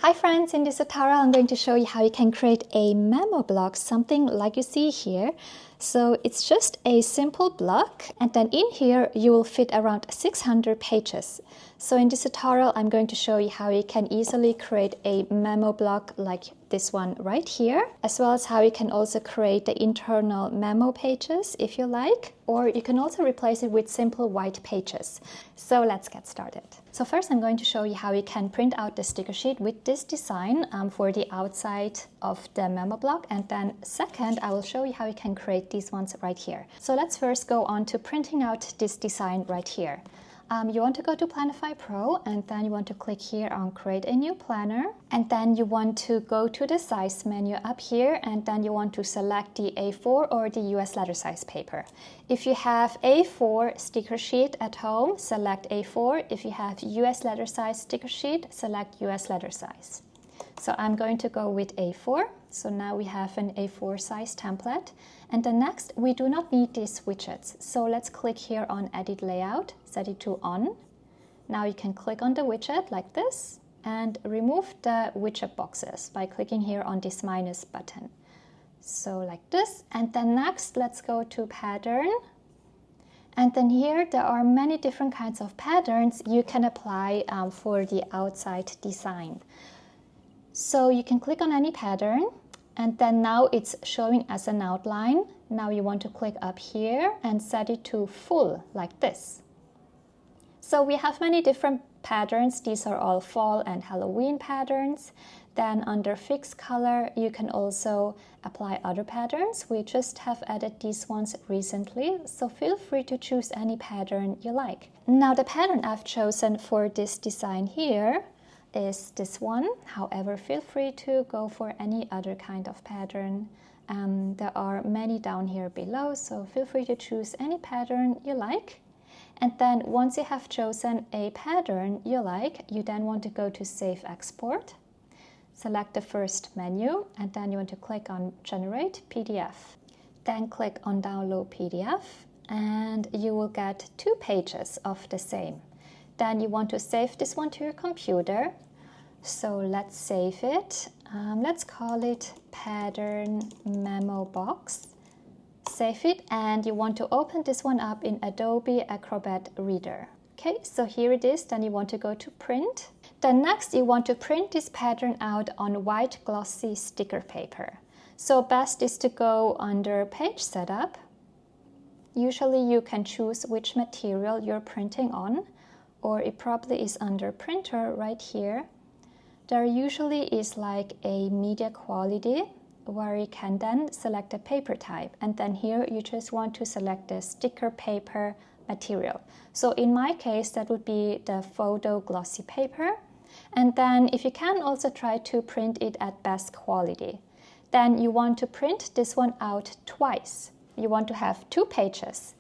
Hi friends, in this tutorial I'm going to show you how you can create a memo block, something like you see here. So it's just a simple block, and then in here you will fit around 600 pages. So in this tutorial I'm going to show you how you can easily create a memo block like this one right here, as well as how you can also create the internal memo pages if you like, or you can also replace it with simple white pages. So let's get started. So first I'm going to show you how you can print out the sticker sheet with this design for the outside of the memo block, and then second I will show you how you can create these ones right here. So let's first go on to printing out this design right here. You want to go to Planify Pro, and then you want to click here on create a new planner, and then you want to go to the size menu up here, and then you want to select the A4 or the US letter size paper. If you have A4 sticker sheet at home, select A4. If you have US letter size sticker sheet, select US letter size. So I'm going to go with A4. So now we have an A4 size template. And then next, we do not need these widgets. So let's click here on Edit Layout, set it to On. Now you can click on the widget like this and remove the widget boxes by clicking here on this minus button. So like this. And then next, let's go to Pattern. And then here there are many different kinds of patterns you can apply for the outside design. So you can click on any pattern, and then now it's showing as an outline. Now you want to click up here and set it to full like this. So we have many different patterns. These are all fall and Halloween patterns. Then under fixed color you can also apply other patterns. We just have added these ones recently, so feel free to choose any pattern you like. Now the pattern I've chosen for this design here is this one. However, feel free to go for any other kind of pattern. There are many down here below, so feel free to choose any pattern you like. And then once you have chosen a pattern you like, you then want to go to Save Export. Select the first menu, and then you want to click on Generate PDF. Then click on Download PDF, and you will get 2 pages of the same. Then you want to save this one to your computer. So let's save it. Let's call it Pattern Memo Box. Save it, and you want to open this one up in Adobe Acrobat Reader. Okay, so here it is. Then you want to go to Print. Then next you want to print this pattern out on white glossy sticker paper. So best is to go under Page Setup. Usually you can choose which material you're printing on, or it probably is under Printer right here. There usually is like a media quality where you can then select a paper type, and then here you just want to select the sticker paper material. So in my case that would be the photo glossy paper, and then if you can also try to print it at best quality. Then you want to print this one out twice. You want to have 2 pages.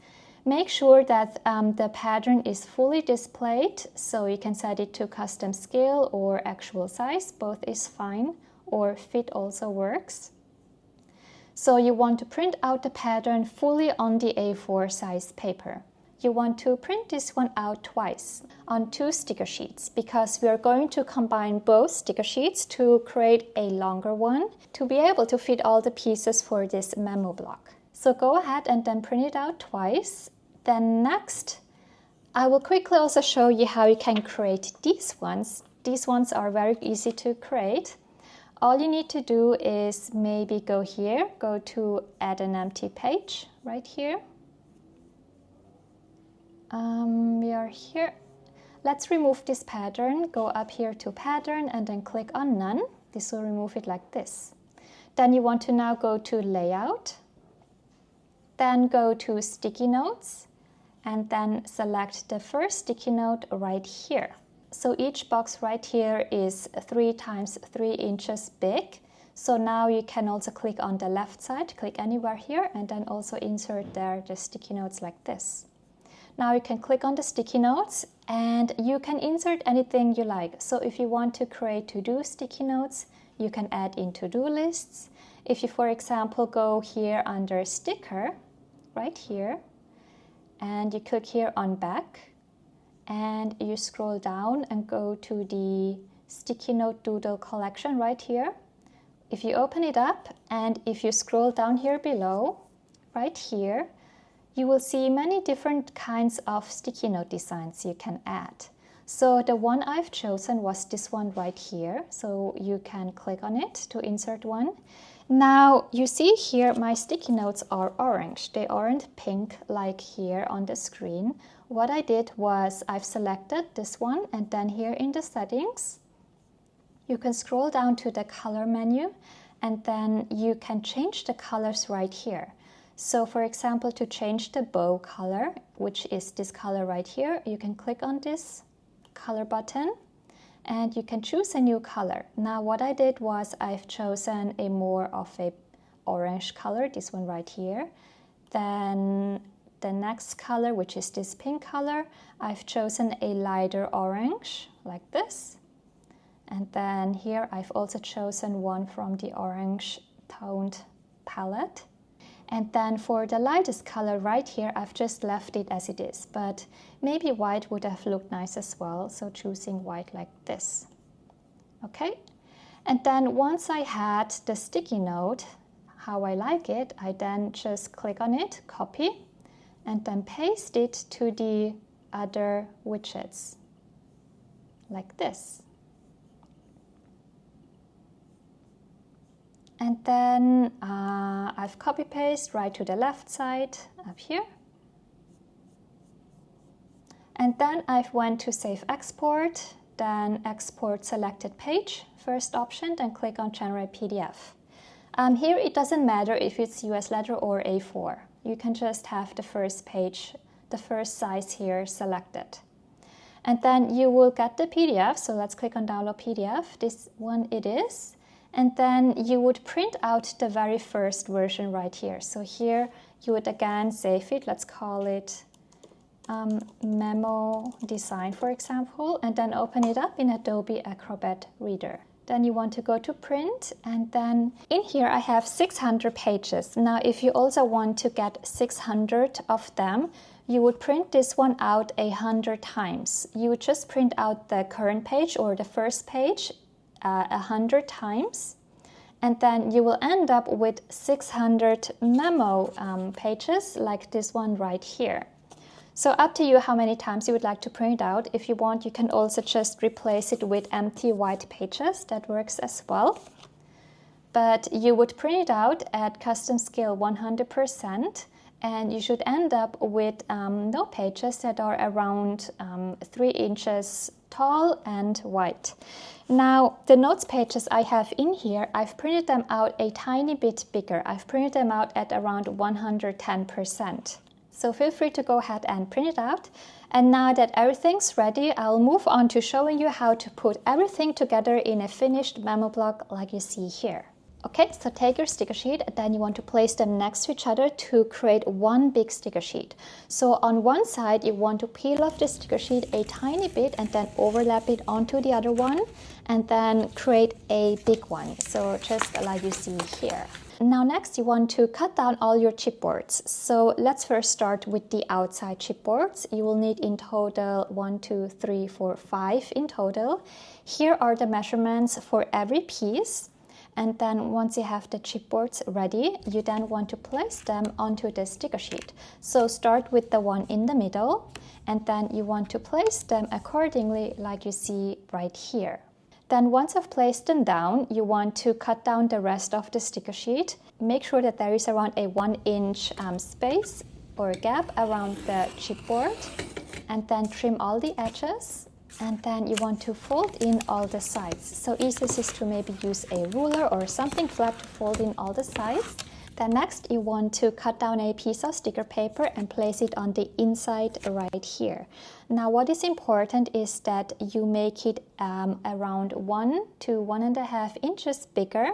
Make sure that the pattern is fully displayed, so you can set it to custom scale or actual size, both is fine, or fit also works. So you want to print out the pattern fully on the A4 size paper. You want to print this one out twice on 2 sticker sheets, because we are going to combine both sticker sheets to create a longer one to be able to fit all the pieces for this memo block. So go ahead and then print it out twice. Then next, I will quickly also show you how you can create these ones. These ones are very easy to create. All you need to do is maybe go here, go to Add an Empty Page right here. We are here. Let's remove this pattern. Go up here to Pattern and then click on None. This will remove it like this. Then you want to now go to Layout. Then go to Sticky Notes, and then select the first sticky note right here. So each box right here is 3 × 3 inches big. So now you can also click on the left side, click anywhere here, and then also insert there the sticky notes like this. Now you can click on the sticky notes, and you can insert anything you like. So if you want to create to-do sticky notes, you can add in to-do lists. If you, for example, go here under Sticker, right here, and you click here on Back, and you scroll down and go to the sticky note doodle collection right here. If you open it up and if you scroll down here below, right here, you will see many different kinds of sticky note designs you can add. So the one I've chosen was this one right here. So you can click on it to insert one. Now you see here my sticky notes are orange. They aren't pink like here on the screen. What I did was I've selected this one, and then here in the settings, you can scroll down to the color menu, and then you can change the colors right here. So for example, to change the bow color, which is this color right here, you can click on this color button and you can choose a new color. Now what I did was I've chosen a more of a orange color, this one right here. Then the next color, which is this pink color, I've chosen a lighter orange like this. And then here I've also chosen one from the orange toned palette. And then for the lightest color right here, I've just left it as it is, but maybe white would have looked nice as well, so choosing white like this. Okay, and then once I had the sticky note, how I like it, I then just click on it, copy, and then paste it to the other widgets, like this. And then I've copy-pasted right to the left side up here. And then I've went to Save Export, then Export Selected Page, first option, then click on Generate PDF. Here it doesn't matter if it's US letter or A4. You can just have the first page, the first size here selected. And then you will get the PDF, so let's click on Download PDF. This one it is. And then you would print out the very first version right here. So here you would again save it, let's call it Memo Design, for example, and then open it up in Adobe Acrobat Reader. Then you want to go to print, and then in here I have 600 pages. Now if you also want to get 600 of them, you would print this one out 100 times. You would just print out the current page or the first page 100 times, and then you will end up with 600 memo pages like this one right here. So up to you how many times you would like to print out. If you want, you can also just replace it with empty white pages. That works as well. But you would print it out at custom scale 100%, and you should end up with note pages that are around 3 inches tall and wide. Now, the notes pages I have in here, I've printed them out a tiny bit bigger. I've printed them out at around 110%. So feel free to go ahead and print it out. And now that everything's ready, I'll move on to showing you how to put everything together in a finished memo block like you see here. Okay, so take your sticker sheet, and then you want to place them next to each other to create one big sticker sheet. So on one side, you want to peel off the sticker sheet a tiny bit and then overlap it onto the other one, and then create a big one. So just like you see here. Now next, you want to cut down all your chipboards. So let's first start with the outside chipboards. You will need in total 1, 2, 3, 4, 5 in total. Here are the measurements for every piece. And then once you have the chipboards ready, you then want to place them onto the sticker sheet. So start with the one in the middle, and then you want to place them accordingly like you see right here. Then once I've placed them down, you want to cut down the rest of the sticker sheet. Make sure that there is around a 1-inch space or gap around the chipboard, and then trim all the edges. And then you want to fold in all the sides. So easiest is to maybe use a ruler or something flat to fold in all the sides. Then next you want to cut down a piece of sticker paper and place it on the inside right here. Now what is important is that you make it around 1 to 1.5 inches bigger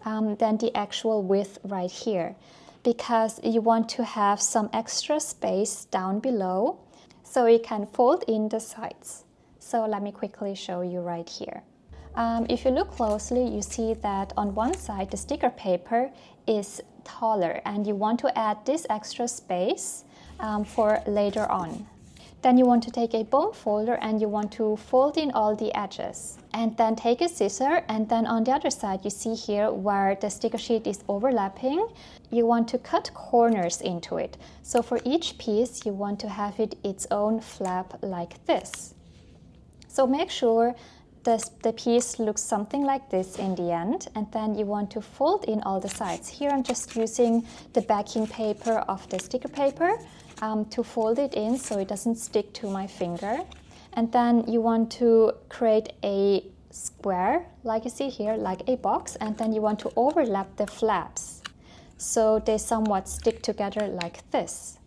than the actual width right here, because you want to have some extra space down below so you can fold in the sides. So let me quickly show you right here. If you look closely, you see that on one side the sticker paper is taller, and you want to add this extra space for later on. Then you want to take a bone folder and you want to fold in all the edges. And then take a scissor, and then on the other side you see here where the sticker sheet is overlapping, you want to cut corners into it. So for each piece you want to have it its own flap like this. So make sure the piece looks something like this in the end, and then you want to fold in all the sides. Here I'm just using the backing paper of the sticker paper to fold it in so it doesn't stick to my finger. And then you want to create a square, like you see here, like a box, and then you want to overlap the flaps so they somewhat stick together like this.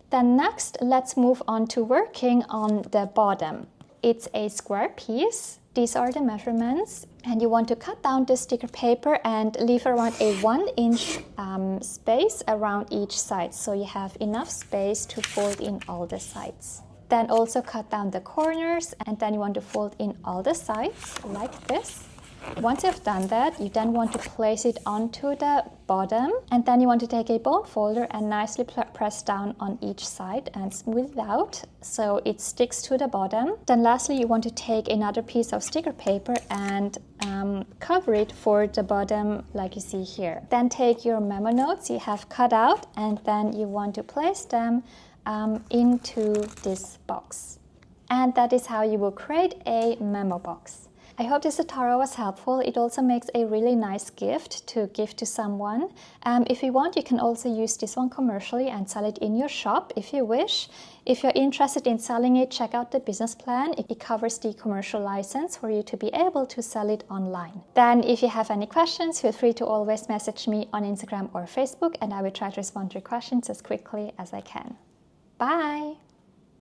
Then next, let's move on to working on the bottom. It's a square piece. These are the measurements, and you want to cut down the sticker paper and leave around a 1-inch space around each side, so you have enough space to fold in all the sides. Then also cut down the corners, and then you want to fold in all the sides like this. Once you've done that, you then want to place it onto the bottom, and then you want to take a bone folder and nicely press down on each side and smooth it out so it sticks to the bottom. Then lastly, you want to take another piece of sticker paper and cover it for the bottom like you see here. Then take your memo notes you have cut out, and then you want to place them into this box. And that is how you will create a memo box. I hope this tutorial was helpful. It also makes a really nice gift to give to someone. If you want, you can also use this one commercially and sell it in your shop if you wish. If you're interested in selling it, check out the business plan. It covers the commercial license for you to be able to sell it online. Then if you have any questions, feel free to always message me on Instagram or Facebook, and I will try to respond to your questions as quickly as I can. Bye!